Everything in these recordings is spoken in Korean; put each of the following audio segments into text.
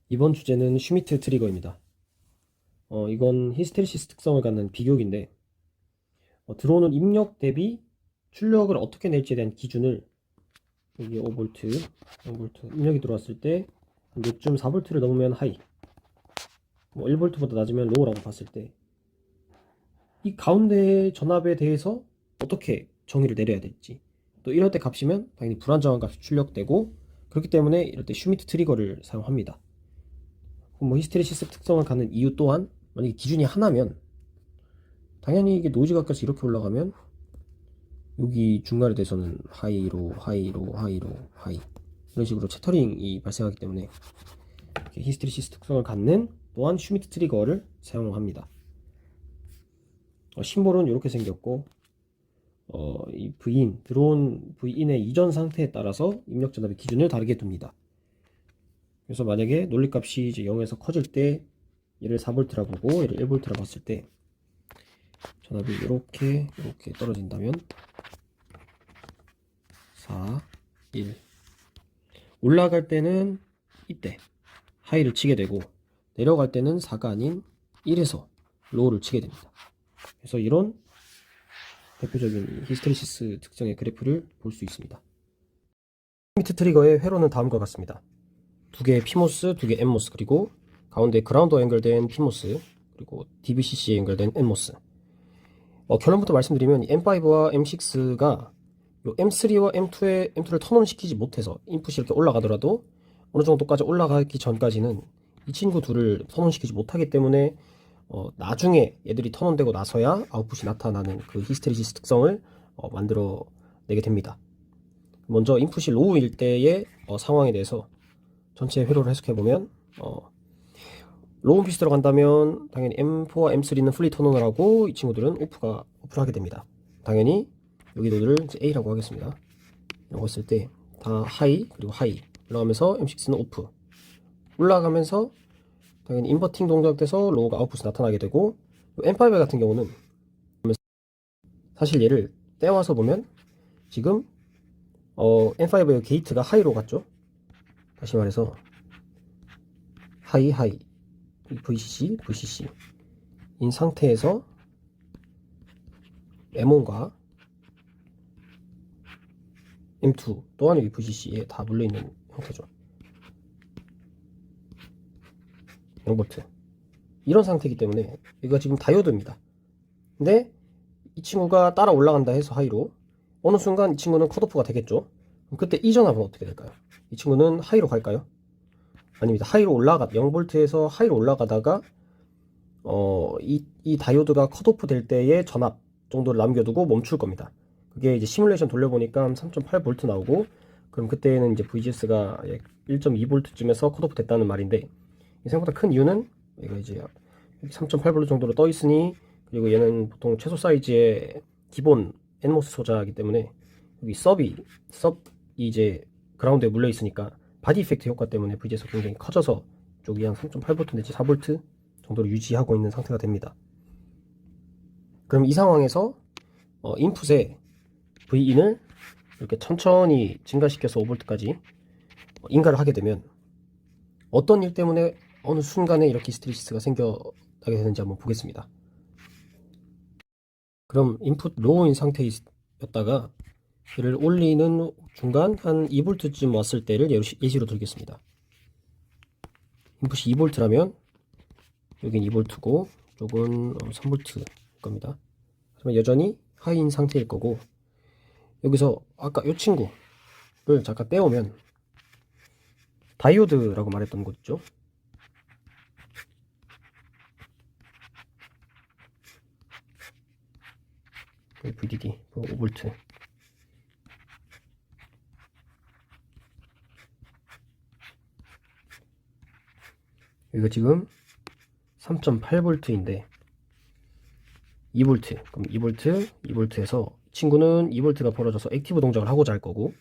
이번 주제는 슈미트 트리거입니다. 이건 히스테리시스 특성을 갖는 비교기인데, 들어오는 입력 대비 출력을 어떻게 낼지에 대한 기준을 여기 5V, 0V 입력이 들어왔을 때 요쯤 4V를 넘으면 하이, 1V보다 낮으면 로우라고 봤을 때 이 가운데 전압에 대해서 어떻게 정의를 내려야 될지, 또 이럴 때 값이면 당연히 불안정한 값이 출력되고, 그렇기 때문에 이럴 때 슈미트 트리거를 사용합니다. 히스테리시스 특성을 갖는 이유 또한, 만약에 기준이 하나면 당연히 이게 노이즈 가까이 이렇게 올라가면 여기 중간에 대해서는 하이로 하이로 하이로 하이, 이런 식으로 채터링이 발생하기 때문에 히스테리시스 특성을 갖는 또한 슈미트 트리거를 사용합니다. 심볼은 이렇게 생겼고, 이 들어온 V인의 이전 상태에 따라서 입력 전압의 기준을 다르게 둡니다. 그래서 만약에 논리값이 이제 0에서 커질 때 얘를 4V라 보고 얘를 1V라 봤을 때 전압이 이렇게 떨어진다면 4, 1 올라갈 때는 이때 하이를 치게 되고, 내려갈 때는 4가 아닌 1에서 로우를 치게 됩니다. 그래서 이런 대표적인 히스테리시스 특성의 그래프를 볼 수 있습니다. 슈미트 트리거의 회로는 다음과 같습니다. 두 개의 PMOS, 두 개의 NMOS, 그리고 가운데 그라운드와 연결된 PMOS, 그리고 DBCC에 연결된 NMOS. 결론부터 말씀드리면 M5와 M6가 M3와 M2를 턴온 시키지 못해서 인풋이 이렇게 올라가더라도 어느 정도까지 올라가기 전까지는 이 친구 둘을 턴온 시키지 못하기 때문에 나중에 얘들이 턴온되고 나서야 아웃풋이 나타나는 그 히스테리시스 특성을 만들어내게 됩니다. 먼저 인풋이 로우일 때의 상황에 대해서 전체 회로를 해석해보면, 로우 인풋이 들어간다면 당연히 M4와 M3는 풀리 턴온을 하고 이 친구들은 오프를 하게 됩니다. 당연히 여기 노드를 이제 A라고 하겠습니다. 이라고 했을 때 다 하이 그리고 하이 올라가면서 M6는 오프, 올라가면서 당연히 인버팅 동작돼서 로우가 아웃풋이 나타나게 되고, M5 같은 경우는 사실 얘를 떼와서 보면 지금 M5의 게이트가 하이로 갔죠. 다시 말해서 하이 VCC 인 상태에서 M1과 M2 또한 여기 VCC에 다 물려있는 형태죠. 0V 이런 상태이기 때문에 여기가 지금 다이오드입니다. 근데 이 친구가 따라 올라간다 해서 하이로, 어느 순간 이 친구는 컷오프가 되겠죠. 그럼 그때 이 전압은 어떻게 될까요? 이 친구는 하이로 갈까요? 아닙니다. 하이로 0V에서 하이로 올라가다가 이 다이오드가 컷오프 될 때의 전압 정도를 남겨두고 멈출 겁니다. 그게 이제 시뮬레이션 돌려보니까 3.8V 나오고, 그럼 그때는 이제 VGS가 1.2V쯤에서 컷오프 됐다는 말인데, 생각보다 큰 이유는 얘가 이제 3.8V 정도로 떠 있으니, 그리고 얘는 보통 최소 사이즈의 기본 NMOS 소자이기 때문에 여기 섭이 이제 그라운드에 물려 있으니까 바디 이펙트 효과 때문에 VGS가 굉장히 커져서 쪽이 한 3.8V 내지 4V 정도로 유지하고 있는 상태가 됩니다. 그럼 이 상황에서 인풋에 Vin을 이렇게 천천히 증가시켜서 5V까지 인가를 하게 되면 어떤 일 때문에 어느 순간에 이렇게 히스테리시스가 생겨나게 되는지 한번 보겠습니다. 그럼 인풋 로우인 상태였다가 얘를 올리는 중간 한 2V쯤 왔을 때를 예시로 들겠습니다. 인풋이 2V라면 여긴 2V고 이쪽은 3V일 겁니다. 그러면 여전히 하이인 상태일 거고, 여기서 아까 이 친구를 잠깐 떼오면 다이오드라고 말했던 거 있죠. VDD 5V, 여기가 지금 3.8V인데 2V, 그럼 2V에서 이 친구는 2V가 벌어져서 액티브 동작을 하고자 할 거고,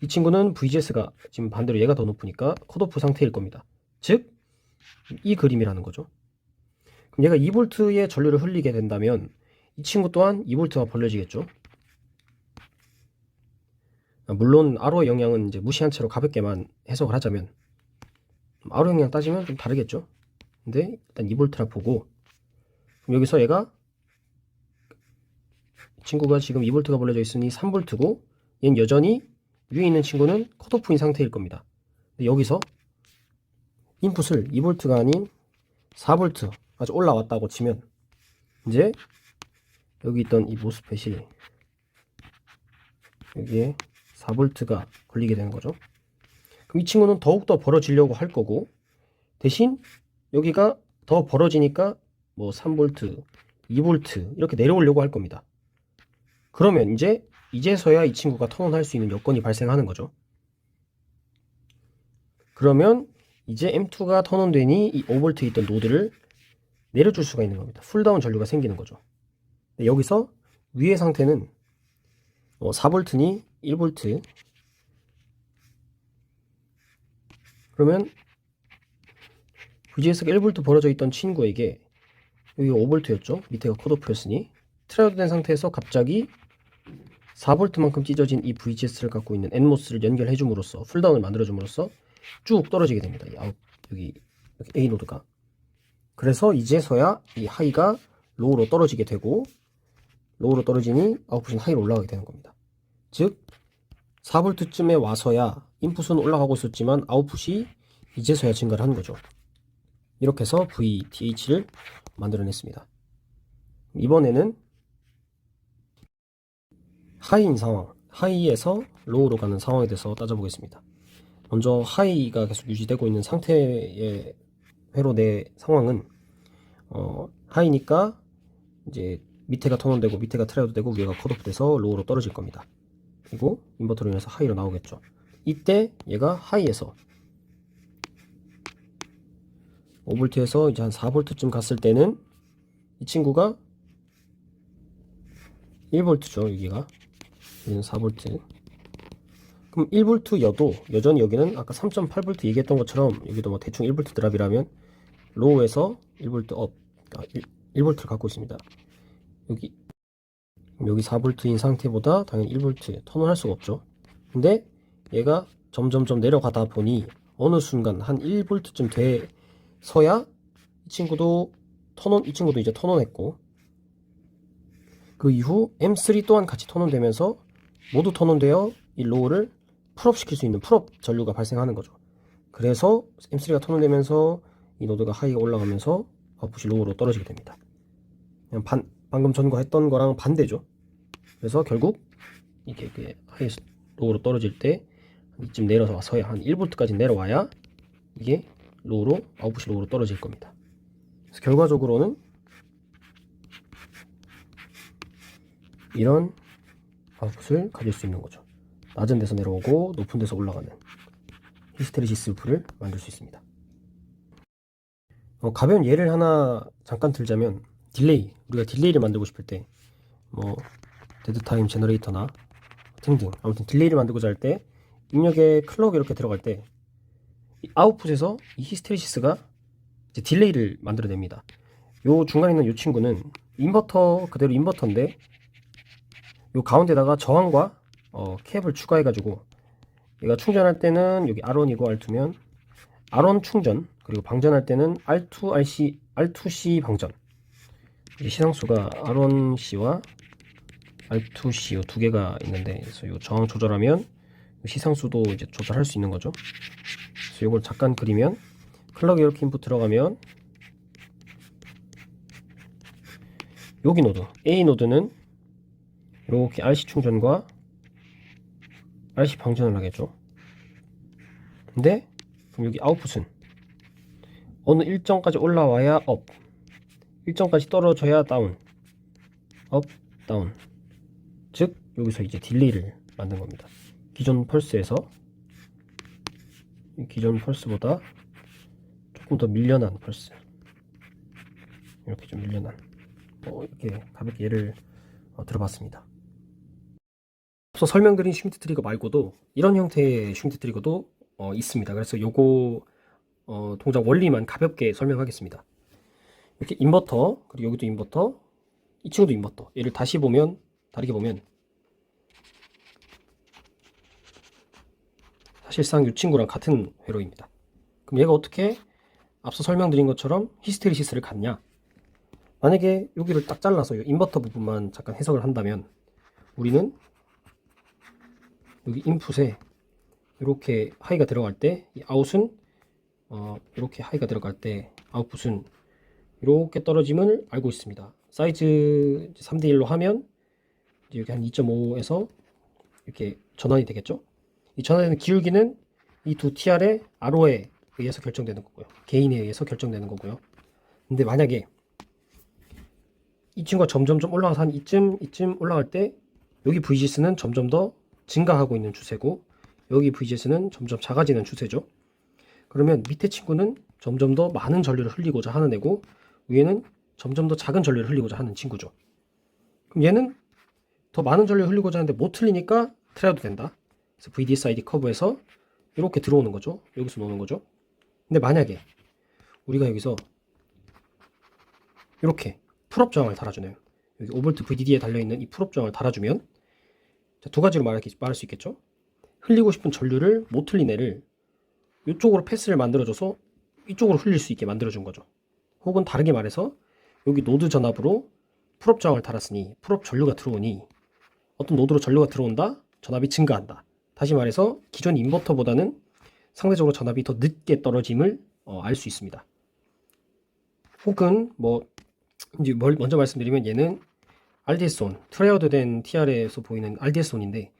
이 친구는 VGS가 지금 반대로 얘가 더 높으니까 컷오프 상태일 겁니다. 즉 이 그림이라는 거죠. 그럼 얘가 2V의 전류를 흘리게 된다면 이 친구 또한 2V가 벌려지겠죠. 물론 RO의 영향은 이제 무시한 채로 가볍게만 해석을 하자면 R형이랑 따지면 좀 다르겠죠. 근데 일단 2V라 보고, 그럼 여기서 얘가 친구가 지금 2V가 벌려져 있으니 3V고 얘는 여전히 위에 있는 친구는 컷오프인 상태일 겁니다. 근데 여기서 인풋을 2V가 아닌 4V까지 올라왔다고 치면 이제 여기 있던 이 모스펫이 여기에 4V가 걸리게 되는 거죠. 그럼 이 친구는 더욱더 벌어지려고 할 거고, 대신 여기가 더 벌어지니까 뭐 3V, 2V 이렇게 내려오려고 할 겁니다. 그러면 이제서야 이 친구가 턴온할 수 있는 여건이 발생하는 거죠. 그러면 이제 M2가 턴온되니 이 5V에 있던 노드를 내려줄 수가 있는 겁니다. 풀다운 전류가 생기는 거죠. 여기서 위의 상태는 4V니 1V, 그러면 VGS가 1V 벌어져 있던 친구에게 여기 5V였죠. 밑에가 컷오프였으니 트라이오드 된 상태에서 갑자기 4V만큼 찢어진 이 VGS를 갖고 있는 NMOS를 연결해 줌으로써 풀다운을 만들어 줌으로써 쭉 떨어지게 됩니다. 여기 A 노드가. 그래서 이제서야 이 하이가 로우로 떨어지게 되고, 로우로 떨어지니 아웃풋은 하이로 올라가게 되는 겁니다. 즉 4V쯤에 와서야 인풋은 올라가고 있었지만 아웃풋이 이제서야 증가를 하는 거죠. 이렇게 해서 VTH를 만들어냈습니다. 이번에는 하이인 상황, 하이에서 로우로 가는 상황에 대해서 따져보겠습니다. 먼저 하이가 계속 유지되고 있는 상태의 회로 내 상황은 하이니까 이제 밑에가 턴온되고 밑에가 트라이오드 되고 위에가 컷오프 돼서 로우로 떨어질 겁니다. 그리고 인버터로 인해서 하이로 나오겠죠. 이때 얘가 하이에서 5V에서 이제 한 4V쯤 갔을 때는 이 친구가 1V죠. 여기가 여기는 4V. 그럼 1V여도 여전히 여기는 아까 3.8V 얘기했던 것처럼 여기도 뭐 대충 1V 드랍이라면 로우에서 1V 업, 1V를 갖고 있습니다. 여기 4V인 상태보다 당연히 1V 턴온할 수가 없죠. 근데 얘가 점점점 내려가다 보니 어느 순간 한 1V쯤 돼서야 이 친구도 이제 턴온했고, 그 이후 M3 또한 같이 턴온되면서 모두 턴온되어 이 로우를 풀업 시킬 수 있는 풀업 전류가 발생하는 거죠. 그래서 M3가 턴온되면서 이 노드가 하이가 올라가면서 아웃풋이 로우로 떨어지게 됩니다. 그냥 방금 전과 했던 거랑 반대죠. 그래서 결국 이게 하이 로우로 떨어질 때 이쯤 내려서 와서야 한 1V까지 내려와야 이게 로우로 아웃풋이 로우로 떨어질 겁니다. 그래서 결과적으로는 이런 아웃풋을 가질 수 있는 거죠. 낮은 데서 내려오고 높은 데서 올라가는 히스테리시스 루프를 만들 수 있습니다. 가벼운 예를 하나 잠깐 들자면 우리가 딜레이를 만들고 싶을 때 뭐 데드타임 제너레이터나 등등 아무튼 딜레이를 만들고자 할 때 입력에 클럭 이렇게 들어갈 때 이 아웃풋에서 이 히스테리시스가 이제 딜레이를 만들어냅니다. 요 중간에 있는 요 친구는 인버터 그대로 인버터인데 요 가운데다가 저항과 캡을 추가해가지고 얘가 충전할 때는 여기 R1이고 R2면 R1 충전, 그리고 방전할 때는 R2C 방전. 시상수가 R1C와 R2C 두 개가 있는데, 그래서 요 저항 조절하면 시상수도 이제 조절할 수 있는 거죠. 그래서 이걸 잠깐 그리면 클럭 이렇게 인풋 들어가면 여기 노드 A 노드는 이렇게 RC 충전과 RC 방전을 하겠죠. 근데 그럼 여기 아웃풋은 어느 일정까지 올라와야 업, 일정까지 떨어져야 다운, 업, 다운. 즉 여기서 이제 딜레이를 만든 겁니다. 기존 펄스에서 기존 펄스보다 조금 더 밀려난 펄스, 이렇게 좀 밀려난 이렇게 가볍게 예를 들어봤습니다. 앞서 설명드린 슈미트 트리거 말고도 이런 형태의 슈미트 트리거도 있습니다. 그래서 요거 동작 원리만 가볍게 설명하겠습니다. 이렇게 인버터, 그리고 여기도 인버터, 이 친구도 인버터. 얘를 다르게 보면 사실상 이 친구랑 같은 회로입니다. 그럼 얘가 어떻게 앞서 설명드린 것처럼 히스테리시스를 갖냐? 만약에 여기를 딱 잘라서 인버터 부분만 잠깐 해석을 한다면 우리는 여기 인풋에 이렇게 하이가 들어갈 때 이 아웃은 이렇게 하이가 들어갈 때 아웃풋은 이렇게 떨어짐을 알고 있습니다. 사이즈 3대1로 하면 여기 한 2.5에서 이렇게 전환이 되겠죠. 이 전환되는 기울기는 이 두 TR의 RO에 의해서 결정되는 거고요. 개인에 의해서 결정되는 거고요. 근데 만약에 이 친구가 점점 올라가서 한 이쯤 올라갈 때 여기 VGS는 점점 더 증가하고 있는 추세고 여기 VGS는 점점 작아지는 추세죠. 그러면 밑에 친구는 점점 더 많은 전류를 흘리고자 하는 애고 위에는 점점 더 작은 전류를 흘리고자 하는 친구죠. 그럼 얘는 더 많은 전류를 흘리고자 하는데 못 흘리니까 트라이어도 된다. 그래서 VDSID 커브에서 이렇게 들어오는 거죠. 여기서 노는 거죠. 근데 만약에 우리가 여기서 이렇게 풀업 저항을 달아주네요. 여기 5V VDD에 달려있는 이 풀업 저항을 달아주면 두 가지로 말할 수 있겠죠. 흘리고 싶은 전류를 못 흘린 애를 이쪽으로 패스를 만들어줘서 이쪽으로 흘릴 수 있게 만들어준 거죠. 혹은 다르게 말해서 여기 노드 전압으로 풀업 저항을 달았으니 풀업 전류가 들어오니 어떤 노드로 전류가 들어온다? 전압이 증가한다. 다시 말해서 기존 인버터보다는 상대적으로 전압이 더 늦게 떨어짐을 알 수 있습니다. 혹은 이제 먼저 말씀드리면 얘는 RDS-on, 트라이어드 된 TR에서 보이는 RDS-on인데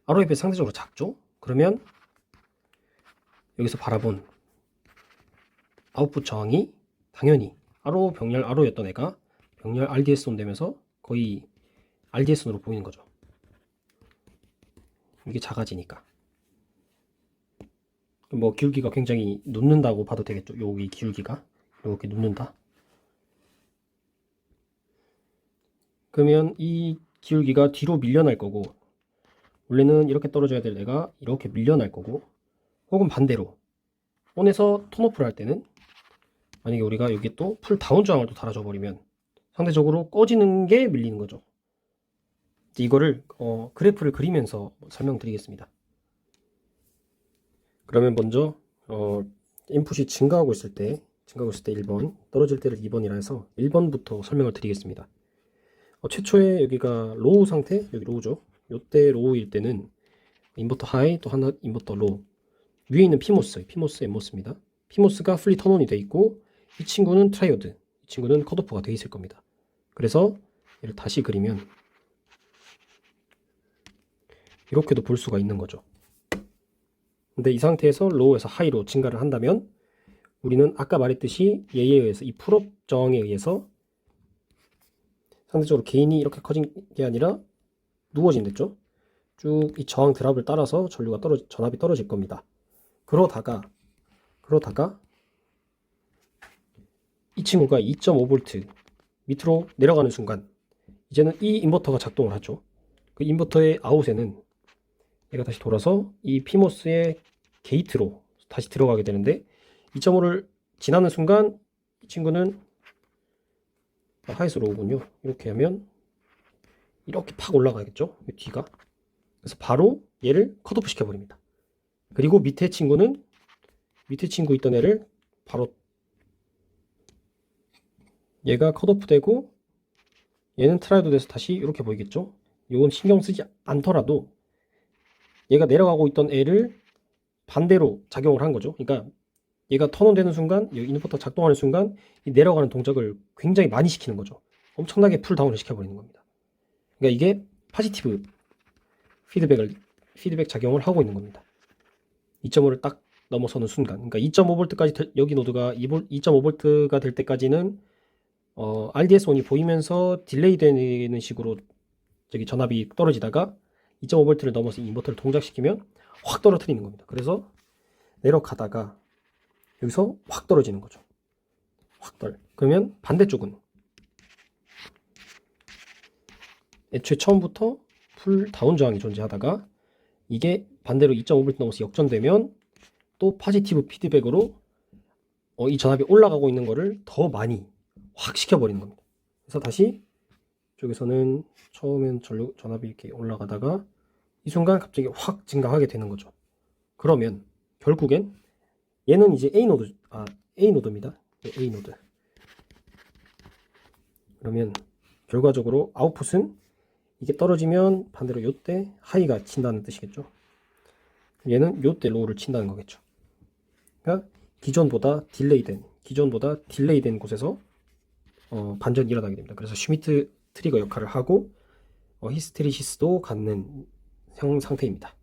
RO에 비해 상대적으로 작죠? 그러면 여기서 바라본 아웃풋 저항이 당연히 RO 병렬 RO였던 애가 병렬 RDS-on 되면서 거의 RDS-on으로 보이는 거죠. 이게 작아지니까. 기울기가 굉장히 눕는다고 봐도 되겠죠. 여기 기울기가 이렇게 눕는다. 그러면 이 기울기가 뒤로 밀려날 거고 원래는 이렇게 떨어져야 될 애가 이렇게 밀려날 거고 혹은 반대로 온에서 턴오프를 할 때는 만약에 우리가 여기 또 풀 다운 저항을 또 달아줘 버리면 상대적으로 꺼지는 게 밀리는 거죠. 이거를 그래프를 그리면서 설명드리겠습니다. 그러면 먼저 인풋이 증가하고 있을 때 1번, 떨어질 때를 2번이라 해서 1번부터 설명을 드리겠습니다. 최초에 여기가 로우 상태, 여기 로우죠. 요때 로우일 때는 인버터 하이, 또 하나 인버터 로우. 위에 있는 피모스, 엠모스입니다. 피모스가 풀리 턴온이 돼 있고 이 친구는 트라이오드, 이 친구는 컷오프가 돼 있을 겁니다. 그래서 얘를 다시 그리면 이렇게도 볼 수가 있는 거죠. 근데 이 상태에서 로우에서 하이로 증가를 한다면 우리는 아까 말했듯이 얘에 의해서 이 풀업 저항에 의해서 상대적으로 개인이 이렇게 커진 게 아니라 누워진댔죠. 쭉 이 저항 드랍을 따라서 전압이 떨어질 겁니다. 그러다가 이 친구가 2.5V 밑으로 내려가는 순간 이제는 이 인버터가 작동을 하죠. 그 인버터의 아웃에는 얘가 다시 돌아서 이 피모스의 게이트로 다시 들어가게 되는데 2.5를 지나는 순간 이 친구는 하이에서 로우군요. 이렇게 하면 이렇게 팍 올라가겠죠. 이 뒤가. 그래서 바로 얘를 컷오프 시켜버립니다. 그리고 밑에 친구 있던 애를 바로 얘가 컷오프 되고 얘는 트라이도 돼서 다시 이렇게 보이겠죠. 이건 신경 쓰지 않더라도 얘가 내려가고 있던 애를 반대로 작용을 한 거죠. 그러니까 얘가 턴온 되는 순간, 인버터 작동하는 순간 이 내려가는 동작을 굉장히 많이 시키는 거죠. 엄청나게 풀다운을 시켜버리는 겁니다. 그러니까 이게 포지티브 피드백 작용을 하고 있는 겁니다. 2.5를 딱 넘어서는 순간, 그러니까 2.5V까지 여기 노드가 2.5V가 될 때까지는 RDS-on이 보이면서 딜레이 되는 식으로 전압이 떨어지다가 2.5V를 넘어서 인버터를 동작시키면 확 떨어뜨리는 겁니다. 그래서 내려가다가 여기서 확 떨어지는 거죠. 그러면 반대쪽은 애초에 처음부터 풀 다운 저항이 존재하다가 이게 반대로 2.5V 넘어서 역전되면 또 포지티브 피드백으로 이 전압이 올라가고 있는 거를 더 많이 확 시켜버리는 겁니다. 그래서 다시 이쪽에서는 처음엔 전압이 이렇게 올라가다가 이 순간 갑자기 확 증가하게 되는 거죠. 그러면 결국엔 얘는 이제 A 노드입니다. A 노드. 그러면 결과적으로 아웃풋은 이게 떨어지면 반대로 요때 하이가 친다는 뜻이겠죠. 얘는 요때 로우를 친다는 거겠죠. 그러니까 기존보다 딜레이된 곳에서 반전이 일어나게 됩니다. 그래서 슈미트 트리거 역할을 하고 히스테리시스도 갖는 상태입니다.